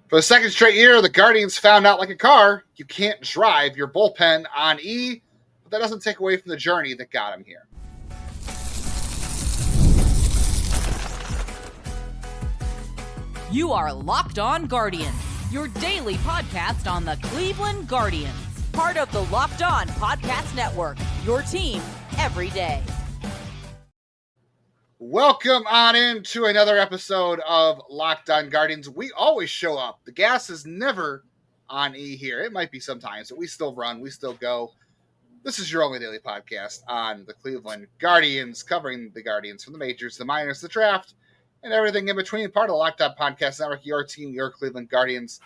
For the second straight year, the Guardians found out like a car, you can't drive your bullpen on E, but that doesn't take away from the journey that got him here. You are Locked On Guardians, your daily podcast on the Cleveland Guardians. Part of the Locked On Podcast Network, your team every day. Welcome on into another episode of Locked On Guardians. We always show up. The gas is never on E here. It might be sometimes, but we still run. We still go. This is your only daily podcast on the Cleveland Guardians, covering the Guardians from the majors, the minors, the draft, and everything in between. Part of the Locked On Podcast Network, your team, your Cleveland Guardians,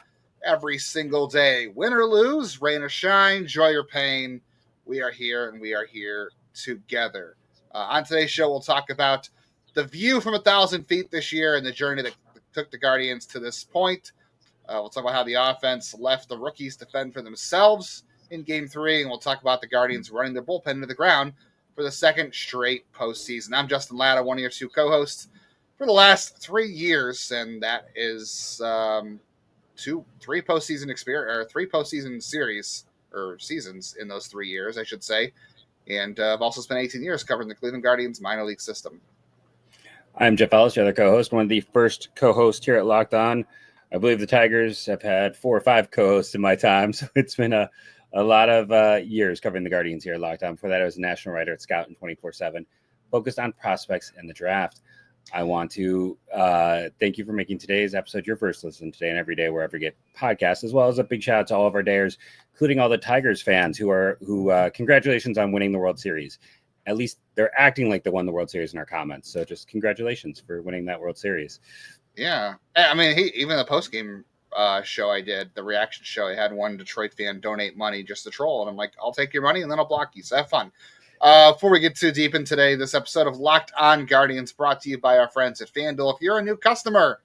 every single day. Win or lose, rain or shine, joy or pain, we are here, and we are here together. On today's show, we'll talk about the view from 1,000 feet this year and the journey that took the Guardians to this point. We'll talk about how the offense left the rookies to fend for themselves in Game 3, and we'll talk about the Guardians running their bullpen into the ground for the second straight postseason. I'm Justin Lada, one of your two co-hosts for the last 3 years, and that is three postseason series, or seasons in those 3 years, I should say. And I've also spent 18 years covering the Cleveland Guardians minor league system. I'm Jeff Ellis, your other co-host, one of the first co-hosts here at Locked On. I believe the Tigers have had 4 or 5 co-hosts in my time, so it's been a lot of years covering the Guardians here at Locked On. Before that, I was a national writer at Scout and 24/7, focused on prospects and the draft. I want to thank you for making today's episode your first listen today and every day wherever you get podcasts, as well as a big shout out to all of our dayers, including all the Tigers fans who congratulations on winning the World Series. At least they're acting like they won the World Series in our comments. So just congratulations for winning that World Series. Yeah. I mean, even the post-game show I did, the reaction show, I had one Detroit fan donate money just to troll. And I'm like, I'll take your money and then I'll block you. So have fun. Before we get too deep in today, this episode of Locked On Guardians brought to you by our friends at FanDuel. If you're a new customer,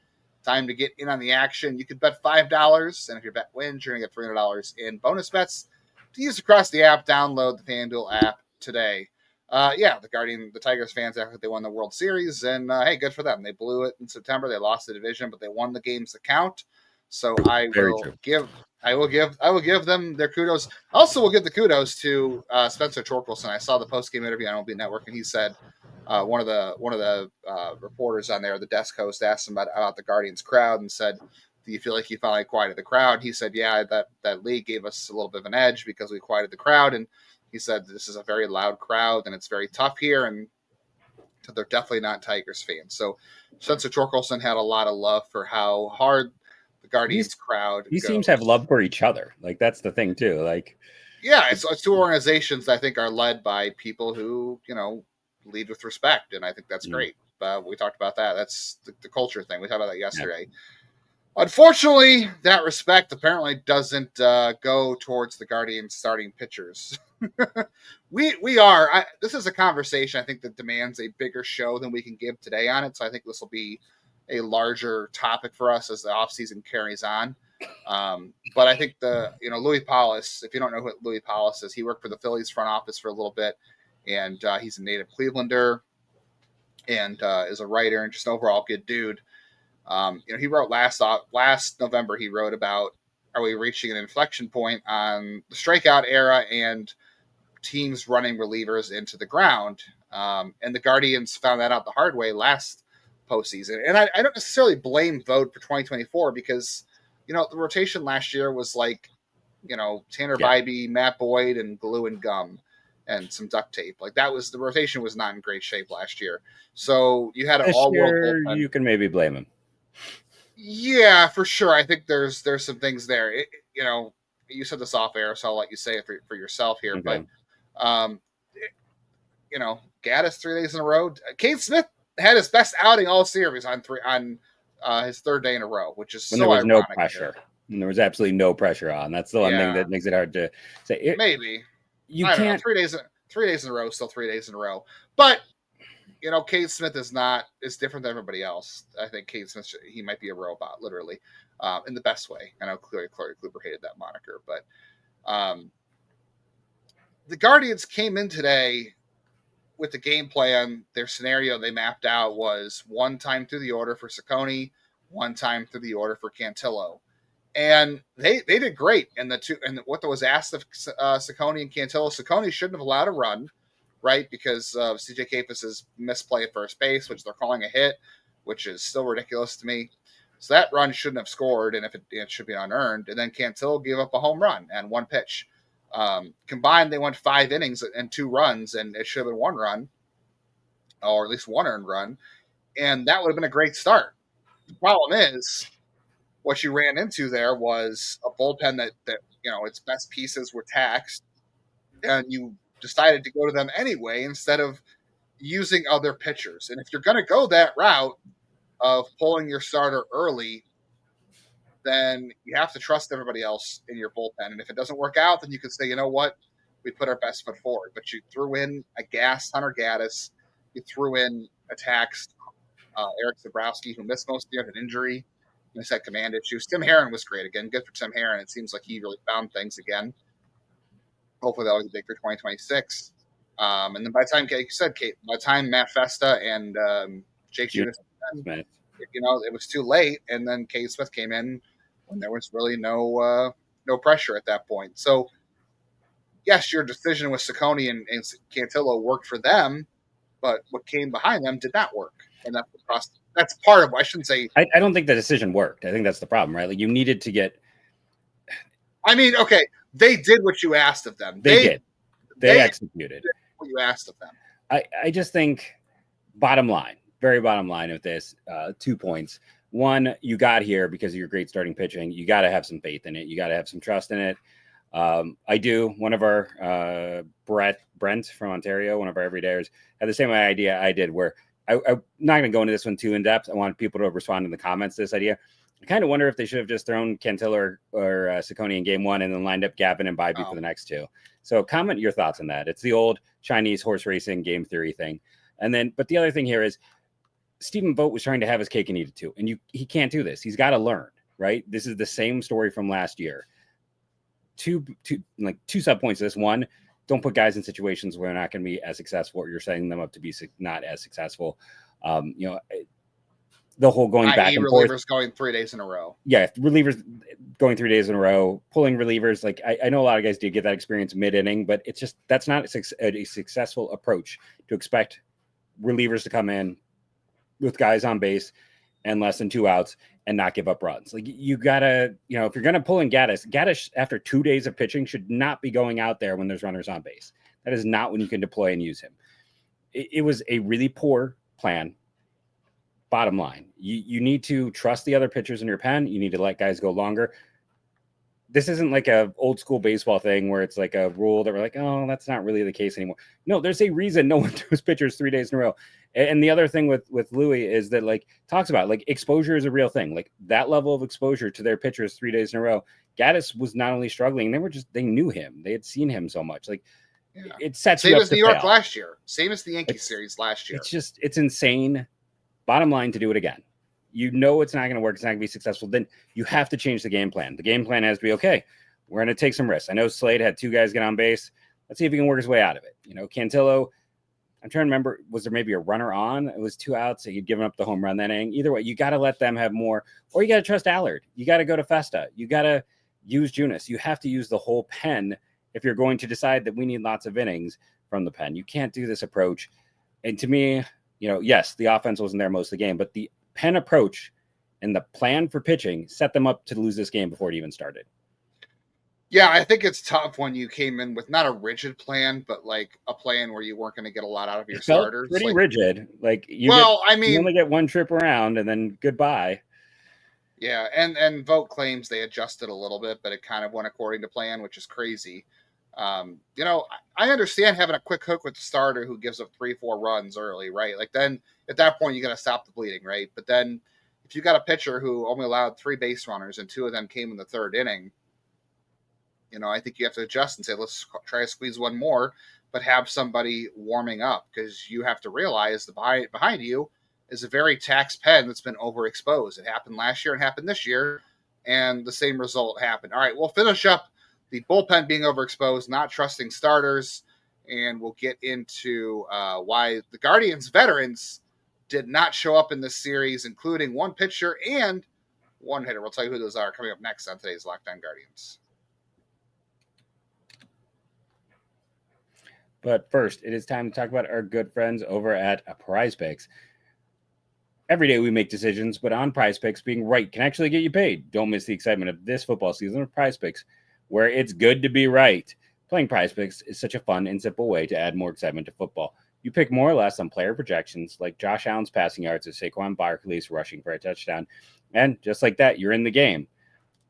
time to get in on the action. You could bet $5, and if your bet wins, you're going to get $300 in bonus bets to use across the app. Download the FanDuel app today. The Tigers fans act like they won the World Series, and hey, good for them. They blew it in September. They lost the division, but they won the games that count. So I will give them their kudos. Also, will give the kudos to Spencer Torkelson. I saw the post game interview on MLB Network, and he said one of the reporters on there, the desk host, asked him about the Guardians crowd and said, "Do you feel like you finally quieted the crowd?" He said, "Yeah, that league gave us a little bit of an edge because we quieted the crowd." And he said, "This is a very loud crowd, and it's very tough here." And they're definitely not Tigers fans. So Spencer Torkelson had a lot of love for how hard the Guardians crowd He goes. seems to have love for each other. Like, that's the thing, too. Like, yeah, it's two organizations that I think are led by people who, lead with respect. And I think that's great. We talked about that. That's the culture thing. We talked about that yesterday. Yeah. Unfortunately, that respect apparently doesn't go towards the Guardians starting pitchers. This is a conversation I think that demands a bigger show than we can give today on it. So I think this will be a larger topic for us as the offseason carries on. But I think Louis Paulus, if you don't know who Louis Paulus is, he worked for the Phillies front office for a little bit, and he's a native Clevelander and is a writer and just an overall good dude. He wrote last November, he wrote about, are we reaching an inflection point on the strikeout era and teams running relievers into the ground? And the Guardians found that out the hard way last postseason. And I don't necessarily blame Vogt for 2024 because, the rotation last year was like, Tanner Bybee, Matt Boyd, and glue and gum and some duct tape. Like the rotation was not in great shape last year. So you had an all-world bullpen. You can maybe blame him. Yeah, for sure. I think there's some things there. You said this off air, so I'll let you say it for yourself here. Okay. But, Gaddis 3 days in a row. Cade Smith had his best outing all series on his third day in a row, which is when there was no pressure. And there was absolutely no pressure on. That's the one thing that makes it hard to say. Maybe you can't. Know, 3 days in a row, still 3 days in a row, but. Cade Smith is different than everybody else. I think Cade Smith, he might be a robot, literally, in the best way. I know Corey Kluber hated that moniker, but the Guardians came in today with the game plan. Their scenario they mapped out was one time through the order for Ciccone, one time through the order for Cantillo. And they did great. And what was asked of Ciccone and Cantillo, Ciccone shouldn't have allowed a run, right? Because of CJ Capus's misplay at first base, which they're calling a hit, which is still ridiculous to me. So that run shouldn't have scored, and if it should be unearned. And then Cantillo gave up a home run and one pitch. Combined, they went 5 innings and 2 runs, and it should have been 1 run, or at least 1 earned run, and that would have been a great start. The problem is, what you ran into there was a bullpen that its best pieces were taxed, and you decided to go to them anyway instead of using other pitchers. And if you're going to go that route of pulling your starter early, then you have to trust everybody else in your bullpen. And if it doesn't work out, then you can say, you know what, we put our best foot forward. But you threw in a gassed Hunter Gaddis, you threw in a taxed Eric Zabrowski, who missed most of the year, had an injury. He's had command issues. Tim Herron was great again. Good for Tim Herron. It seems like he really found things again. Hopefully that was big for 2026. And then by the time, like you said, Kate, by the time Matt Festa and Jake Junis, it was too late. And then Kate Smith came in when there was really no pressure at that point. So, yes, your decision with Ciccone and Cantillo worked for them, but what came behind them did not work. And that's the process. That's part of. I shouldn't say. I don't think the decision worked. I think that's the problem, right? Like you needed to get. I mean, okay, they did what you asked of them. They did. They executed did what you asked of them. I just think, very bottom line of this, 2 points. One, you got here because of your great starting pitching. You got to have some faith in it. You got to have some trust in it. I do. One of our Brent from Ontario, one of our everydayers, had the same idea I did, where I'm not going to go into this one too in depth. I want people to respond in the comments to this idea. I kind of wonder if they should have just thrown Cantillo or Ciccone in game 1 and then lined up Gavin and Bybee for the next 2. So comment your thoughts on that. It's the old Chinese horse racing game theory thing. And then, but the other thing here is Stephen Vogt was trying to have his cake and eat it too. And he can't do this. He's got to learn, right? This is the same story from last year. Two sub points to this. One, don't put guys in situations where they're not going to be as successful, or you're setting them up to be not as successful. The whole going back and forth. Relievers going 3 days in a row. Yeah, relievers going 3 days in a row, pulling relievers. Like I know a lot of guys did get that experience mid-inning, but it's just that's not a successful approach to expect relievers to come in with guys on base and less than 2 outs and not give up runs. Like you gotta, if you're gonna pull in Gaddis after 2 days of pitching should not be going out there when there's runners on base. That is not when you can deploy and use him. It was a really poor plan. Bottom line, you need to trust the other pitchers in your pen. You need to let guys go longer. This isn't like a old school baseball thing where it's like a rule that we're like, oh, that's not really the case anymore. No, there's a reason no one throws pitchers 3 days in a row. And the other thing with Louis is that talks about exposure is a real thing. Like that level of exposure to their pitchers 3 days in a row. Gaddis was not only struggling, they knew him. They had seen him so much. It sets same you up as to New York fail. last year. Same as the Yankees series last year. It's insane. Bottom line, to do it again. It's not going to work. It's not going to be successful. Then you have to change the game plan. The game plan has to be, okay, we're going to take some risks. I know Slade had 2 guys get on base. Let's see if he can work his way out of it. Cantillo, I'm trying to remember, was there maybe a runner on? It was 2 outs. So he'd given up the home run that inning. Either way, you got to let them have more, or you got to trust Allard. You got to go to Festa. You got to use Junis. You have to use the whole pen if you're going to decide that we need lots of innings from the pen. You can't do this approach. And to me, yes, the offense wasn't there most of the game, but the pen approach and the plan for pitching set them up to lose this game before it even started. Yeah, I think it's tough when you came in with not a rigid plan, but a plan where you weren't going to get a lot out of your starters. Pretty rigid. You only get 1 trip around and then goodbye. Yeah, and Vogt claims they adjusted a little bit, but it kind of went according to plan, which is crazy. I understand having a quick hook with the starter who gives up 3-4 runs early, right? Then at that point, you got to stop the bleeding, right? But then if you got a pitcher who only allowed 3 base runners and 2 of them came in the 3rd inning, I think you have to adjust and say, let's try to squeeze 1 more, but have somebody warming up, because you have to realize the behind you is a very taxed pen that's been overexposed. It happened last year and happened this year, and the same result happened. All right, we'll finish up the bullpen being overexposed, not trusting starters, and we'll get into why the Guardians veterans did not show up in this series, including one pitcher and one hitter. We'll tell you who those are coming up next on today's Locked On Guardians. But first, it is time to talk about our good friends over at PrizePicks. Every day we make decisions, but on PrizePicks, being right can actually get you paid. Don't miss the excitement of this football season with PrizePicks, where it's good to be right. Playing PrizePicks is such a fun and simple way to add more excitement to football. You pick more or less on player projections, like Josh Allen's passing yards or Saquon Barkley's rushing for a touchdown, and just like that, you're in the game.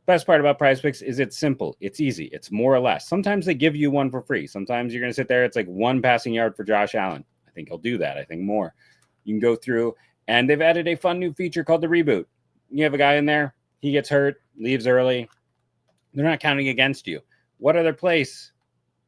Best part about PrizePicks is it's simple, it's easy, it's more or less. Sometimes they give you one for free. Sometimes you're going to sit there, it's like one passing yard for Josh Allen. I think he'll do that. I think more. You can go through, and they've added a fun new feature called the reboot. You have a guy in there, he gets hurt, leaves early. They're not counting against you. What other place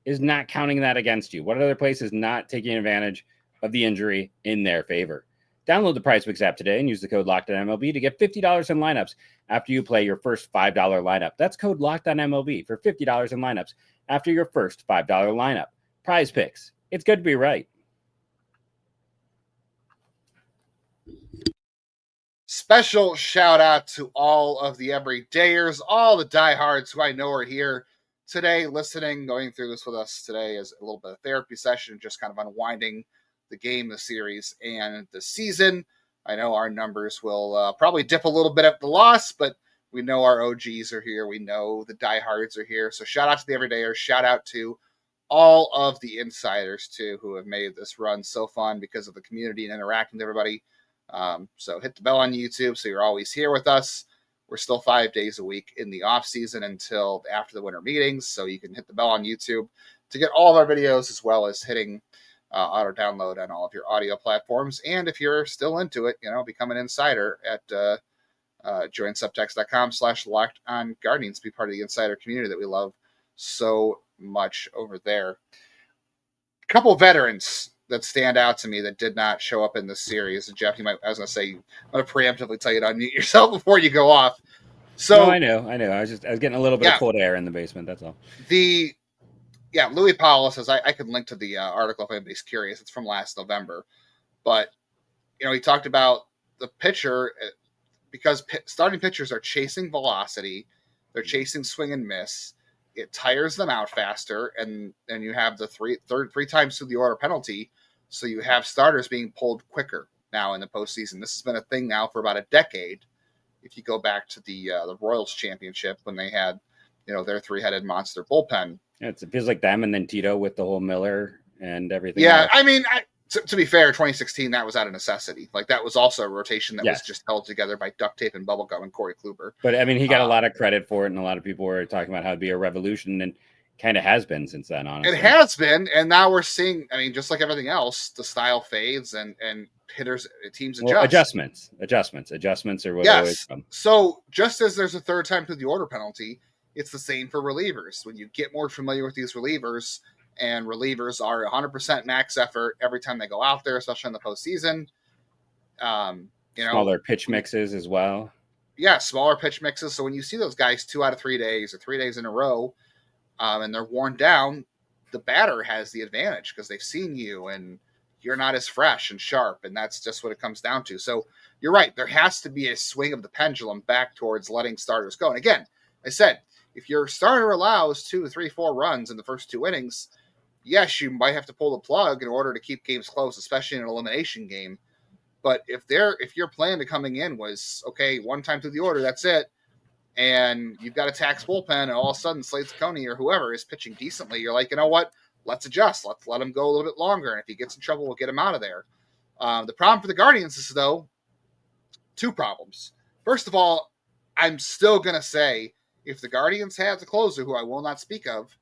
is not counting that against you? What other place is not taking advantage of the injury in their favor? Download the PrizePicks app today and use the code LOCKEDONMLB to get $50 in lineups after you play your first $5 lineup. That's code LOCKEDONMLB for $50 in lineups after your first $5 lineup. PrizePicks. It's good to be right. Special shout out to all of the everydayers, all the diehards who I know are here today listening, going through this with us today as a little bit of therapy session, just kind of unwinding the game, the series, and the season. I know our numbers will probably dip a little bit at the loss, but we know our OGs are here. We know the diehards are here. So shout out to the everydayers. Shout out to all of the insiders, too, who have made this run so fun because of the community and interacting with everybody. So hit the bell on YouTube so you're always here with us. We're still 5 days a week in the off season until after the winter meetings. So you can hit the bell on YouTube to get all of our videos, as well as hitting auto download on all of your audio platforms. And if you're still into it, become an insider at joinsubtext.com/LockedOnGuardians. Be part of the insider community that we love so much over there. A couple veterans that stand out to me that did not show up in this series. And Jeff, I was going to say, I'm going to preemptively tell you to unmute yourself before you go off. So no, I know. I was getting a little bit of cold air in the basement. That's all. Louis Powell says, I could link to the article if anybody's curious. It's from last November. But, he talked about the pitcher, because starting pitchers are chasing velocity. They're chasing swing and miss. It tires them out faster. And then you have the three times through the order penalty. So you have starters being pulled quicker now in the postseason. This has been a thing now for about a decade. If you go back to the Royals championship when they had, their three-headed monster bullpen. It feels like them and then Tito with the whole Miller and everything. Yeah, else. I mean, to be fair, 2016, that was out of necessity. Like, that was also a rotation that was just held together by duct tape and bubblegum and Corey Kluber. But, I mean, he got a lot of credit for it, and a lot of people were talking about how it'd be a revolution, and kind of has been since then, honestly. It has been, and now we're seeing, just like everything else, the style fades and hitters, teams adjust. Adjustments are what always come. So just as there's a third time through the order penalty, it's the same for relievers. When you get more familiar with these relievers, and relievers are 100% max effort every time they go out there, especially in the postseason. Smaller pitch mixes as well. Yeah, smaller pitch mixes. So when you see those guys 2 out of 3 days or 3 days in a row, and they're worn down, the batter has the advantage because they've seen you and you're not as fresh and sharp, and that's just what it comes down to. So you're right. There has to be a swing of the pendulum back towards letting starters go. And again, I said, if your starter allows 2, 3, 4 runs in the first 2 innings, yes, you might have to pull the plug in order to keep games close, especially in an elimination game. But if your plan to coming in was, okay, one time through the order, that's it, and you've got a tax bullpen, and all of a sudden Slade Ciccone or whoever is pitching decently, you're like, you know what? Let's adjust. Let's let him go a little bit longer. And if he gets in trouble, we'll get him out of there. The problem for the Guardians is, though, 2 problems. First of all, I'm still going to say, if the Guardians had the closer, who I will not speak of,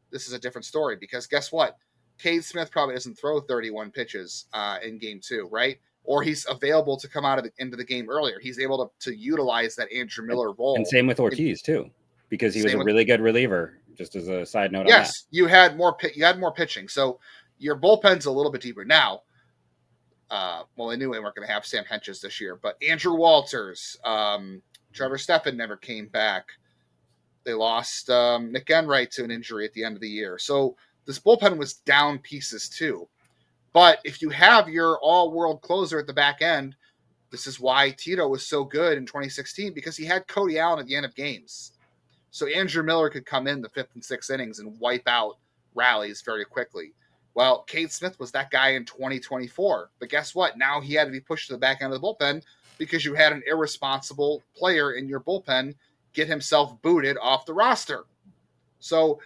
this is a different story, because guess what? Cade Smith probably doesn't throw 31 pitches in game 2, right? Or he's available to come out into the game earlier. He's able to utilize that Andrew Miller role. And same with Ortiz, too, because he was a really good reliever, just as a side note on that. Yes, you had more pitching. So your bullpen's a little bit deeper. Now, I knew we weren't going to have Sam Hentges this year, but Andrew Walters, Trevor Steffen never came back. They lost Nick Enright to an injury at the end of the year. So this bullpen was down pieces too. But if you have your all-world closer at the back end, This is why Tito was so good in 2016, because he had Cody Allen at the end of games. So Andrew Miller could come in the 5th and 6th innings and wipe out rallies very quickly. Well, Cade Smith was that guy in 2024. But guess what? Now he had to be pushed to the back end of the bullpen because you had an irresponsible player in your bullpen get himself booted off the roster. So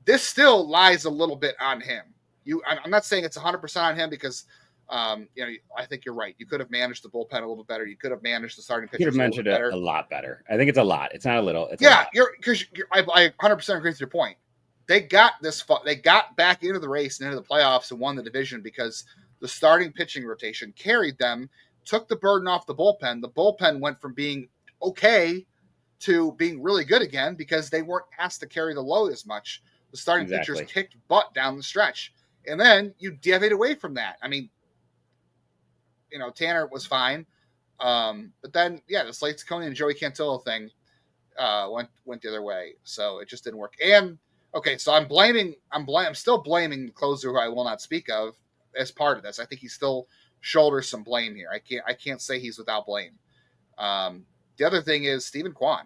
this still lies a little bit on him. I'm not saying it's 100% on him because I think you're right. You could have managed the bullpen a little better. You could have managed the starting pitchers You could have mentioned it a lot better. I think it's a lot. It's not a little. It's a lot. I 100% agree with your point. They got back into the race and into the playoffs and won the division because the starting pitching rotation carried them, took the burden off the bullpen. The bullpen went from being okay to being really good again because they weren't asked to carry the load as much. The starting pitchers kicked butt down the stretch. And then you deviate away from that. I mean, Tanner was fine. But then, the Slade Ciccone and Joey Cantillo thing went the other way. So it just didn't work. And, okay, so I'm still blaming the closer who I will not speak of as part of this. I think he still shoulders some blame here. I can't say he's without blame. The other thing is Stephen Kwan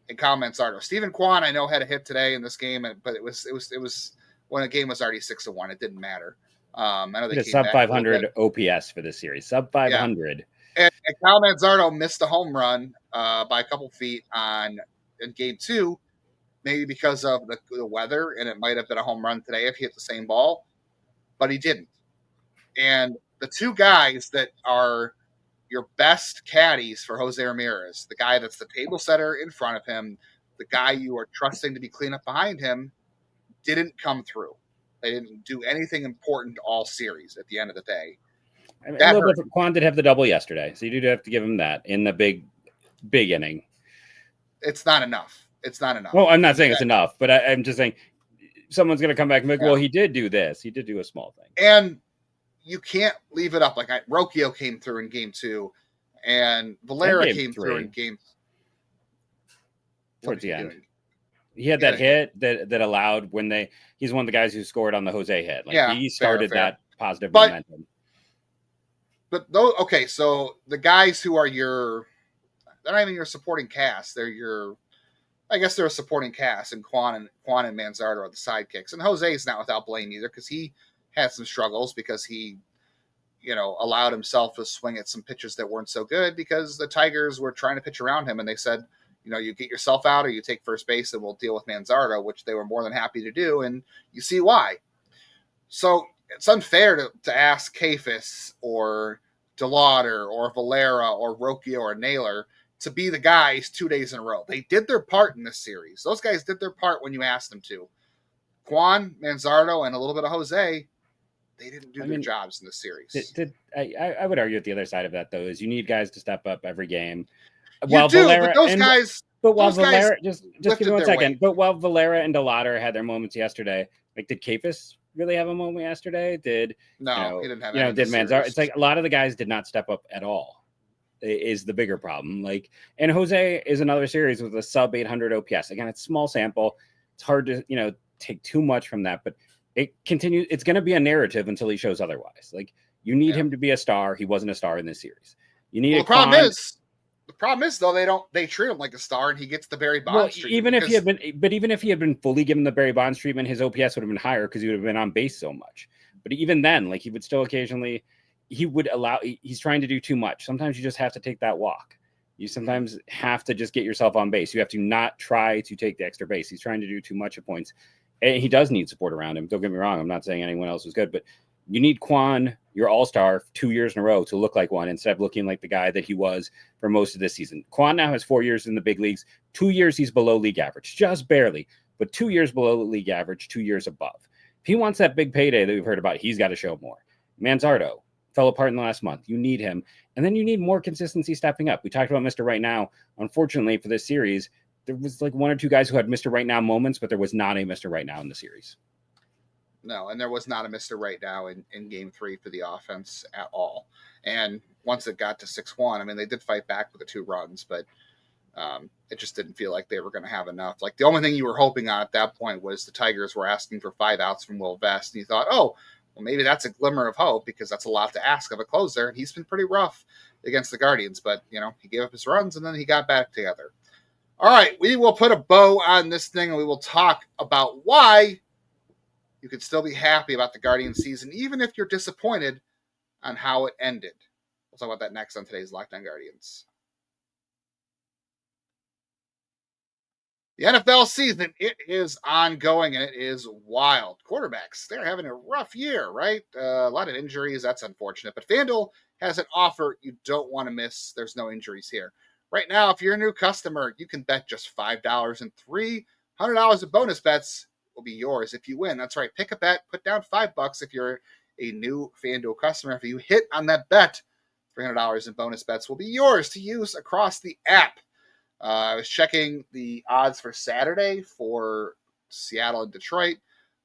and Kyle Manzardo. Stephen Kwan, I know, had a hit today in this game, but it was when the game was already 6-1. It didn't matter. I know they came sub back 500 OPS for this series. Sub 500. Yeah. And Kyle Manzardo missed a home run by a couple feet in game 2, maybe because of the weather, and it might have been a home run today if he hit the same ball, but he didn't. And the two guys that are your best caddies for José Ramírez, the guy that's the table setter in front of him, the guy you are trusting to be cleanup behind him, didn't come through. They didn't do anything important all series at the end of the day. I mean, Kwan did have the double yesterday, so you do have to give him that in the big inning. It's not enough. Well, I'm not saying it's enough, but I'm just saying someone's going to come back and be like, well, he did do this. He did do a small thing. And you can't leave it up. Like Rocchio came through in game 2, and Valera came through in game. Towards the end, he had that hit that allowed he's one of the guys who scored on the Jose hit. He started that positive momentum. But though, okay, so the guys who are they're not even your supporting cast. I guess they're a supporting cast, and Kwan and Manzardo are the sidekicks. And Jose is not without blame either, because he had some struggles because he, allowed himself to swing at some pitches that weren't so good because the Tigers were trying to pitch around him, and they said, you get yourself out or you take first base and we'll deal with Manzardo, which they were more than happy to do, and you see why. So it's unfair to ask Kefis or DeLauder or Valera or Rocchio or Naylor to be the guys 2 days in a row. They did their part in this series. Those guys did their part when you asked them to. Kwan, Manzardo, and a little bit of Jose, they didn't do their jobs in this series. I would argue at the other side of that, though, is you need guys to step up every game. But those guys... But while Valera... Just give me 1 second. But while Valera and DeLauder had their moments yesterday, did Kefis really have a moment yesterday? He didn't have any. Did Manzardo? It's like a lot of the guys did not step up at all. Is the bigger problem. And Jose is another series with a sub 800 OPS. Again, it's small sample. It's hard to take too much from that, but it continues. It's going to be a narrative until he shows otherwise. You need him to be a star. He wasn't a star in this series. You need the problem is though they treat him like a star and he gets the Barry Bonds treatment. Even if he had been fully given the Barry Bonds treatment, his OPS would have been higher because he would have been on base so much. But even then, he would still occasionally. He's trying to do too much. Sometimes you just have to take that walk. You sometimes have to just get yourself on base. You have to not try to take the extra base. He's trying to do too much at points. And he does need support around him. Don't get me wrong. I'm not saying anyone else was good, but you need Kwan, your all-star, 2 years in a row to look like one instead of looking like the guy that he was for most of this season. Kwan now has 4 years in the big leagues. 2 years he's below league average, just barely, but 2 years below the league average, 2 years above. If he wants that big payday that we've heard about, he's got to show more. Manzardo fell apart in the last month. You need him. And then you need more consistency stepping up. We talked about Mr. Right Now. Unfortunately for this series, there was 1 or 2 guys who had Mr. Right Now moments, but there was not a Mr. Right Now in the series. No, and there was not a Mr. Right Now in game 3 for the offense at all. And once it got to 6-1, they did fight back with the 2 runs, but it just didn't feel like they were going to have enough. The only thing you were hoping on at that point was the Tigers were asking for 5 outs from Will Vest, and you thought, well, maybe that's a glimmer of hope because that's a lot to ask of a closer, and he's been pretty rough. against the Guardians. But, he gave up his runs and then he got back together. All right, we will put a bow on this thing and we will talk about why you could still be happy about the Guardian season, even if you're disappointed on how it ended. We'll talk about that next on today's Locked On Guardians. The NFL season, it is ongoing and it is wild. Quarterbacks, they're having a rough year, right? A lot of injuries. That's unfortunate. But FanDuel has an offer you don't want to miss. There's no injuries here. Right now, if you're a new customer, you can bet just $5 and $300 of bonus bets will be yours if you win. That's right. Pick a bet, put down $5 if you're a new FanDuel customer. If you hit on that bet, $300 in bonus bets will be yours to use across the app. I was checking the odds for Saturday for Seattle and Detroit.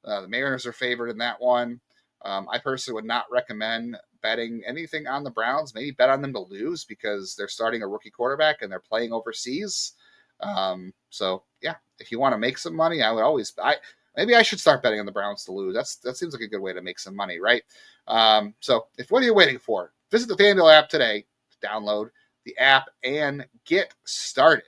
The Mariners are favored in that one. I personally would not recommend betting anything on the Browns. Maybe bet on them to lose because they're starting a rookie quarterback and they're playing overseas. So, yeah, if you want to make some money, I would always maybe I should start betting on the Browns to lose. That seems like a good way to make some money, right? So what are you waiting for? Visit the FanDuel app today to download the app and get started.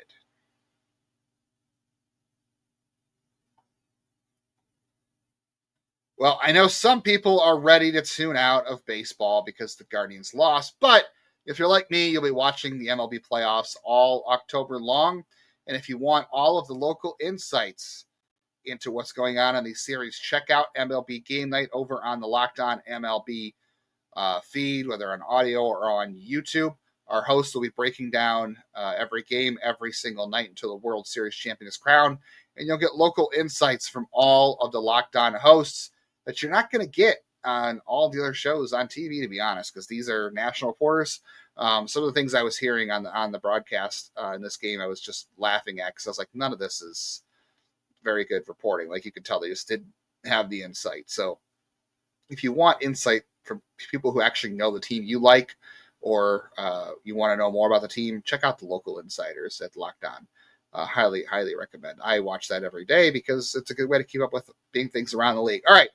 Well, I know some people are ready to tune out of baseball because the Guardians lost, but if you're like me, you'll be watching the MLB playoffs all October long. And if you want all of the local insights into what's going on in these series, check out MLB Game Night over on the Locked On MLB feed, whether on audio or on YouTube. Our hosts will be breaking down every game every single night until the World Series champion is crowned. And you'll get local insights from all of the Locked On hosts that you're not going to get on all the other shows on TV, to be honest, because these are national reporters. Some of the things I was hearing on the broadcast in this game, I was just laughing at because I was like, none of this is very good reporting. Like you could tell they just didn't have the insight. So if you want insight from people who actually know the team you like, or you want to know more about the team, check out the local insiders at Locked On. Highly, highly recommend. I watch that every day because it's a good way to keep up with being things around the league. All right.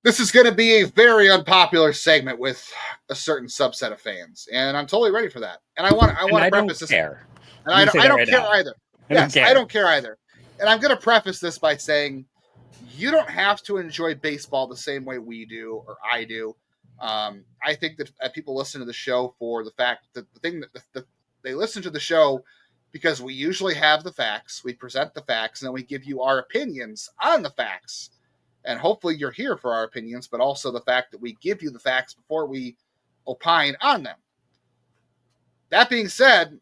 This is going to be a very unpopular segment with a certain subset of fans, and I'm totally ready for that. And I want to preface this. And I don't care either. Yes, I don't care either. And I'm going to preface this by saying you don't have to enjoy baseball the same way we do or I do. I think that people listen to the show for the fact that they listen to the show because we usually have the facts, we present the facts, and then we give you our opinions on the facts. And hopefully you're here for our opinions, but also the fact that we give you the facts before we opine on them. That being said,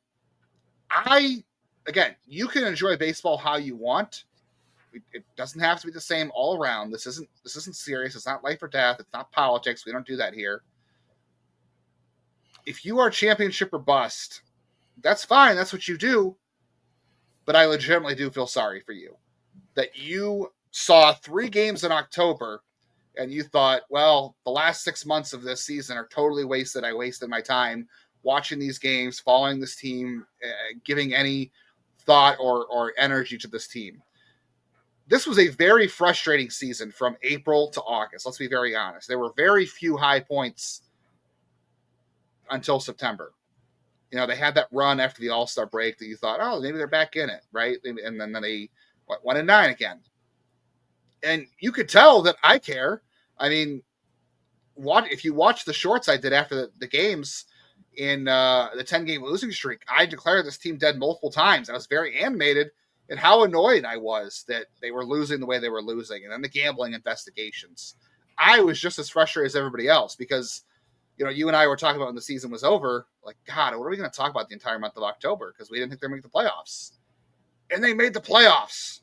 again, you can enjoy baseball how you want. It doesn't have to be the same all around. This isn't serious. It's not life or death. It's not politics. We don't do that here. If you are championship or bust, that's fine. That's what you do. But I legitimately do feel sorry for you that you saw 3 games in October and you thought, well, the last 6 months of this season are totally wasted. I wasted my time watching these games, following this team, giving any thought or energy to this team. This was a very frustrating season from April to August. Let's be very honest. There were very few high points until September. They had that run after the All-Star break that you thought, oh, maybe they're back in it, right? And then they went 1-9 again. And you could tell that I care. I mean, if you watch the shorts I did after the games in the 10-game losing streak, I declared this team dead multiple times. I was very animated at how annoyed I was that they were losing the way they were losing. And then the gambling investigations. I was just as frustrated as everybody else because, you and I were talking about when the season was over, like, God, what are we going to talk about the entire month of October? Because we didn't think they were going to make the playoffs. And they made the playoffs.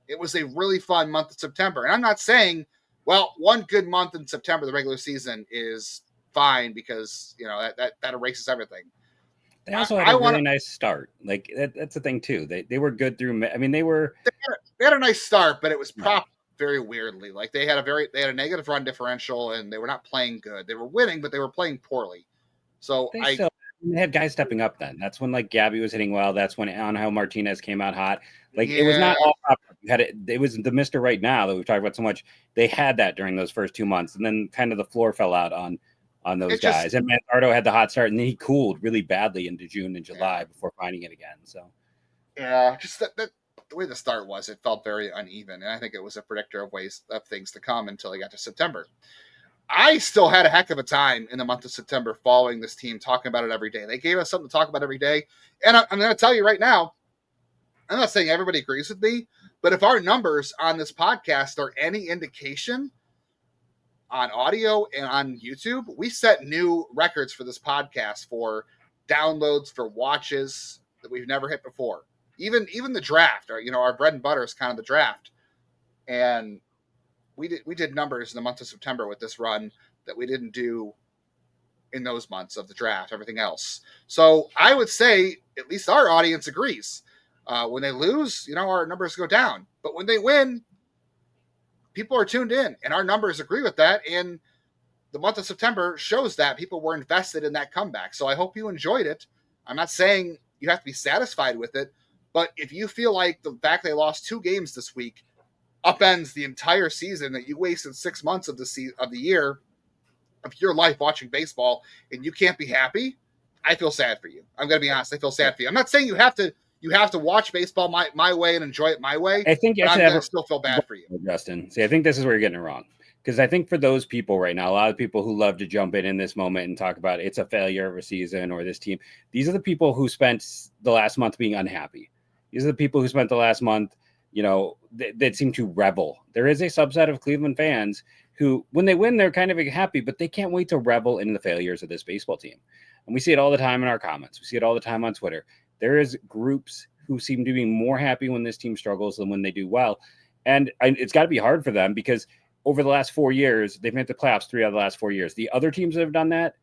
It was a really fun month of September. And I'm not saying, well, one good month in September, the regular season, is fine because, that erases everything. They also had a really nice start. Like, that's the thing, too. They were good through – I mean, they had a nice start, but it was propped very weirdly. Like, they had a negative run differential, and they were not playing good. They were winning, but they were playing poorly. So they had guys stepping up then. That's when, like, Gabby was hitting well. That's when Angel Martinez came out hot. Like, It was not all up. It was the Mr. Right Now that we've talked about so much. They had that during those first 2 months, and then kind of the floor fell out on on those guys. And Manardo had the hot start, and then he cooled really badly into June and July before finding it again. So, yeah, just that the way the start was, it felt very uneven, and I think it was a predictor of things to come until he got to September. I still had a heck of a time in the month of September following this team, talking about it every day. They gave us something to talk about every day. And I'm going to tell you right now, I'm not saying everybody agrees with me, but if our numbers on this podcast are any indication on audio and on YouTube, we set new records for this podcast for downloads, for watches that we've never hit before. Even the draft, our bread and butter is kind of the draft. And we did numbers in the month of September with this run that we didn't do in those months of the draft, everything else. So I would say at least our audience agrees. When they lose, our numbers go down. But when they win, people are tuned in, and our numbers agree with that. And the month of September shows that people were invested in that comeback. So I hope you enjoyed it. I'm not saying you have to be satisfied with it, but if you feel like the fact they lost 2 games this week upends the entire season, that you wasted 6 months of the year of your life watching baseball, and you can't be happy, I feel sad for you. I'm going to be honest. I feel sad for you. I'm not saying you have to watch baseball my way and enjoy it my way. I think I'm going to still feel bad for you, Justin. See, I think this is where you're getting it wrong, because I think for those people right now, a lot of people who love to jump in this moment and talk about it's a failure of a season or this team, these are the people who spent the last month being unhappy. These are the people who spent the last month that seem to revel. There is a subset of Cleveland fans who, when they win, they're kind of happy, but they can't wait to revel in the failures of this baseball team. And we see it all the time in our comments. We see it all the time on Twitter. There is groups who seem to be more happy when this team struggles than when they do well. And it's got to be hard for them, because over the last 4 years, they've made the playoffs 3 out of the last 4 years. The other teams that have done that,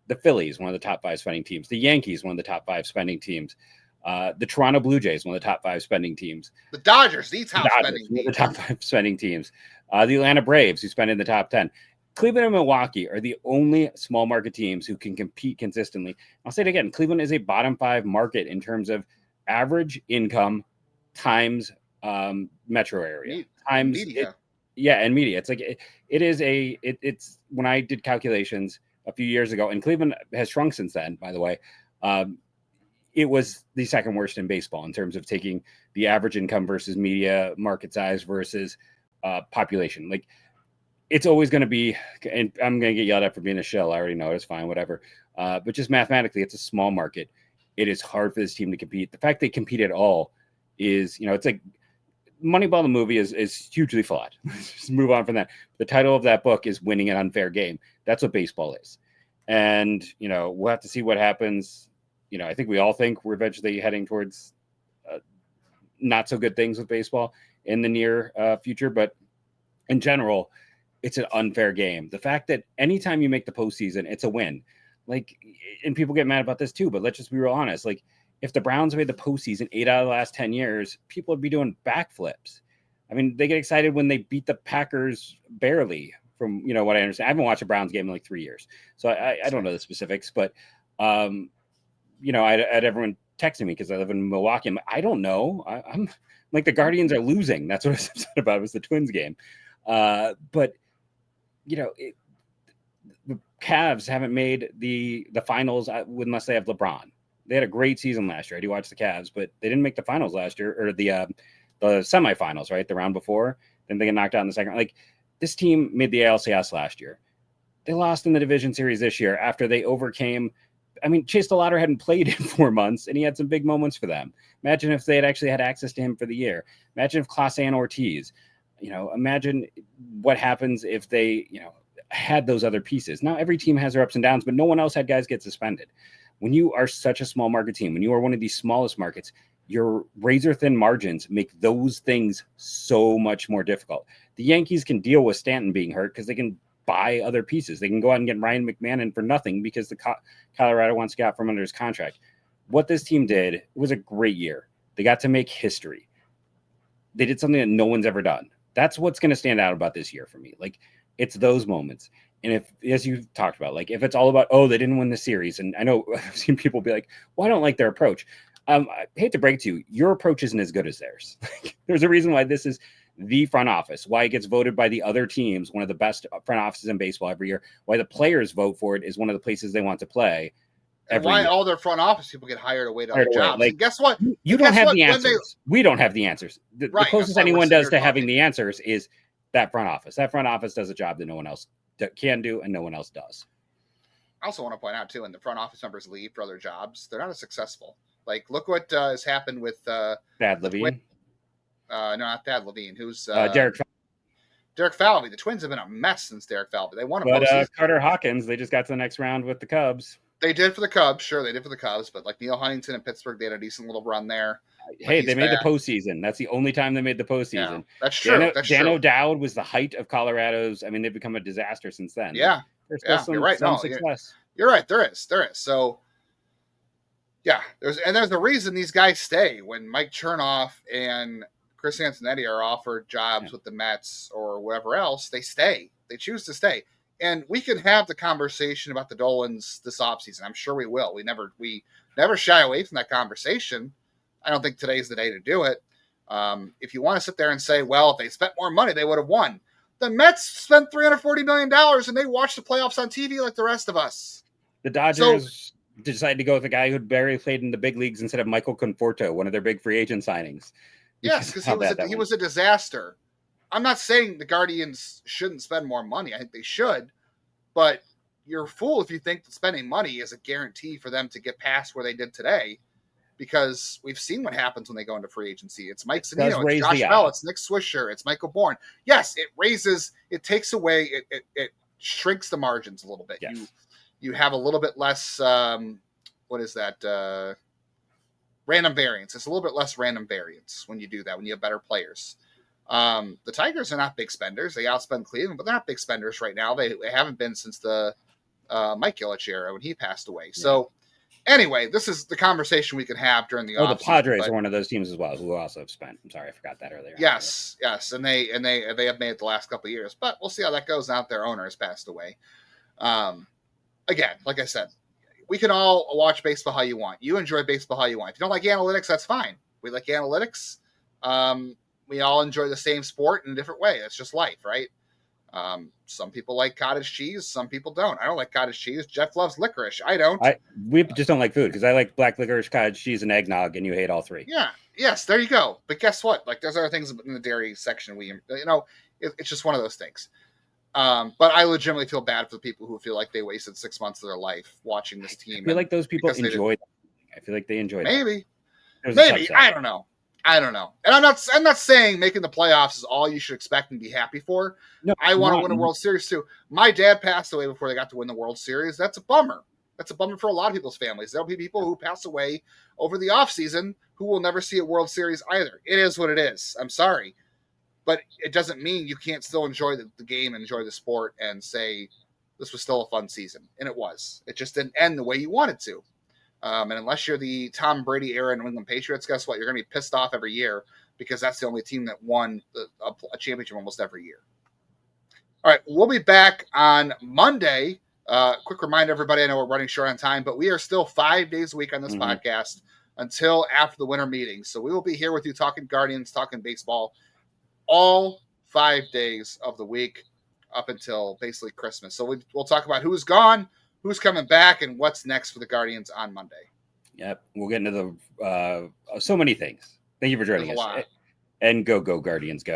the Phillies, one of the top 5 spending teams. The Yankees, one of the top 5 spending teams. The Toronto Blue Jays, one of the top 5 spending teams. The Dodgers, the top 5 spending teams. The Atlanta Braves, who spend in the top 10. Cleveland and Milwaukee are the only small market teams who can compete consistently. I'll say it again. Cleveland is a bottom 5 market in terms of average income times metro area times media. And media. It's like it's when I did calculations a few years ago, and Cleveland has shrunk since then, by the way. It was the second worst in baseball in terms of taking the average income versus media market size versus population. Like, it's always going to be, and I'm going to get yelled at for being a shill. I already know it's fine, whatever. But just mathematically, it's a small market. It is hard for this team to compete. The fact they compete at all is, it's like Moneyball, the movie, is hugely flawed. Just move on from that. The title of that book is Winning an Unfair Game. That's what baseball is. And, we'll have to see what happens. I think we all think we're eventually heading towards not so good things with baseball in the near future. But in general, it's an unfair game. The fact that anytime you make the postseason, it's a win. Like, and people get mad about this too, but let's just be real honest. Like, if the Browns made the postseason 8 out of the last 10 years, people would be doing backflips. I mean, they get excited when they beat the Packers barely, from what I understand. I haven't watched a Browns game in like 3 years, so I don't know the specifics, but I had everyone texting me because I live in Milwaukee. I don't know. I'm like, the Guardians are losing. That's what I was upset about. It was the Twins game. But the Cavs haven't made the finals unless they have LeBron. They had a great season last year. I do watch the Cavs, but they didn't make the finals last year, or the semifinals, right? The round before. Then they get knocked out in the second. Like, this team made the ALCS last year. They lost in the division series this year after they overcame. I mean, Chase DeLauder hadn't played in 4 months, and he had some big moments for them. Imagine if they had actually had access to him for the year. Imagine if Clase and Ortiz, imagine what happens if they, had those other pieces. Now, every team has their ups and downs, but no one else had guys get suspended. When you are such a small market team, when you are one of these smallest markets, your razor thin margins make those things so much more difficult. The Yankees can deal with Stanton being hurt because they can buy other pieces. They can go out and get Ryan McMahon for nothing because the Colorado wants to get out from under his contract. What this team did was a great year. They got to make history. They did something that no one's ever done. That's what's going to stand out about this year for me. Like, it's those moments. And if, as you've talked about, like, if it's all about, they didn't win the series. And I know I've seen people be like, well, I don't like their approach. I hate to break to you, your approach isn't as good as theirs. There's a reason why this is the front office, why it gets voted by the other teams, one of the best front offices in baseball every year, why the players vote for it is one of the places they want to play. And why all their front office people get hired away to other jobs. Like, and guess what? You don't have the answers. We don't have the answers. The closest anyone does to having the answers is that front office. That front office does a job that no one else can do and no one else does. I also want to point out, too, when the front office members leave for other jobs, they're not as successful. Like, look what has happened with Thad Levine. No, not Thad Levine. Who's Derek Falvey. The Twins have been a mess since Derek Falvey. They won a postseason. Carter Hawkins, they just got to the next round with the Cubs. They did for the Cubs. Sure, they did for the Cubs. But like Neil Huntington in Pittsburgh, they had a decent little run there. Hey, they made the postseason. That's the only time they made the postseason. Yeah, that's true. Dan O'Dowd was the height of Colorado's. I mean, they've become a disaster since then. Yeah. There's still some, you're right. some success. You're right. There is. So, yeah, there's a reason these guys stay. When Mike Chernoff and Chris Antonetti are offered jobs with the Mets or whatever else, they stay. They choose to stay. And we can have the conversation about the Dolans this offseason. I'm sure we will. We never shy away from that conversation. I don't think today's the day to do it. If you want to sit there and say, well, if they spent more money, they would have won. The Mets spent $340 million and they watched the playoffs on TV like the rest of us. The Dodgers decided to go with a guy who'd barely played in the big leagues instead of Michael Conforto, one of their big free agent signings. Yes, because he was a disaster. I'm not saying the Guardians shouldn't spend more money. I think they should. But you're a fool if you think that spending money is a guarantee for them to get past where they did today. Because we've seen what happens when they go into free agency. It's Mike Zunino, it's Josh Bell, it's Nick Swisher, it's Michael Bourne. Yes, it takes away, it shrinks the margins a little bit. Yes. You have a little bit less, random variance. It's a little bit less random variance when you do that, when you have better players. The Tigers are not big spenders. They outspend Cleveland, but they're not big spenders right now. They haven't been since the Mike Ilitch era when he passed away. Yeah. So anyway, this is the conversation we can have during the offseason. The Padres are one of those teams as well who also have spent. I'm sorry, I forgot that earlier. Yes, and they have made it the last couple of years, but we'll see how that goes now that their owner has passed away. Again, like I said, we can all watch baseball how you want. You enjoy baseball how you want. If you don't like analytics, that's fine. We like analytics. We all enjoy the same sport in a different way. It's just life, right? Some people like cottage cheese. Some people don't. I don't like cottage cheese. Jeff loves licorice. I don't. We just don't like food because I like black licorice, cottage cheese, and eggnog, and you hate all three. Yeah. Yes, there you go. But guess what? Like, there's other things in the dairy section. It's just one of those things. But I legitimately feel bad for the people who feel like they wasted 6 months of their life watching this team. I feel like those people enjoy that. I feel like they enjoy that. Maybe. I don't know. And I'm not saying making the playoffs is all you should expect and be happy for. No, I want to win a World Series too. My dad passed away before they got to win the World Series. That's a bummer. That's a bummer for a lot of people's families. There'll be people who pass away over the offseason who will never see a World Series either. It is what it is. I'm sorry. But it doesn't mean you can't still enjoy the game and enjoy the sport and say this was still a fun season. And it was. It just didn't end the way you wanted to. And unless you're the Tom Brady era New England Patriots, guess what? You're going to be pissed off every year because that's the only team that won a championship almost every year. All right, we'll be back on Monday. Quick reminder, everybody, I know we're running short on time, but we are still 5 days a week on this podcast until after the winter meetings. So we will be here with you talking Guardians, talking baseball all 5 days of the week up until basically Christmas. So we'll talk about who's gone, who's coming back, and what's next for the Guardians on Monday. Yep. We'll get into so many things. Thank you for joining us. And go Guardians, go.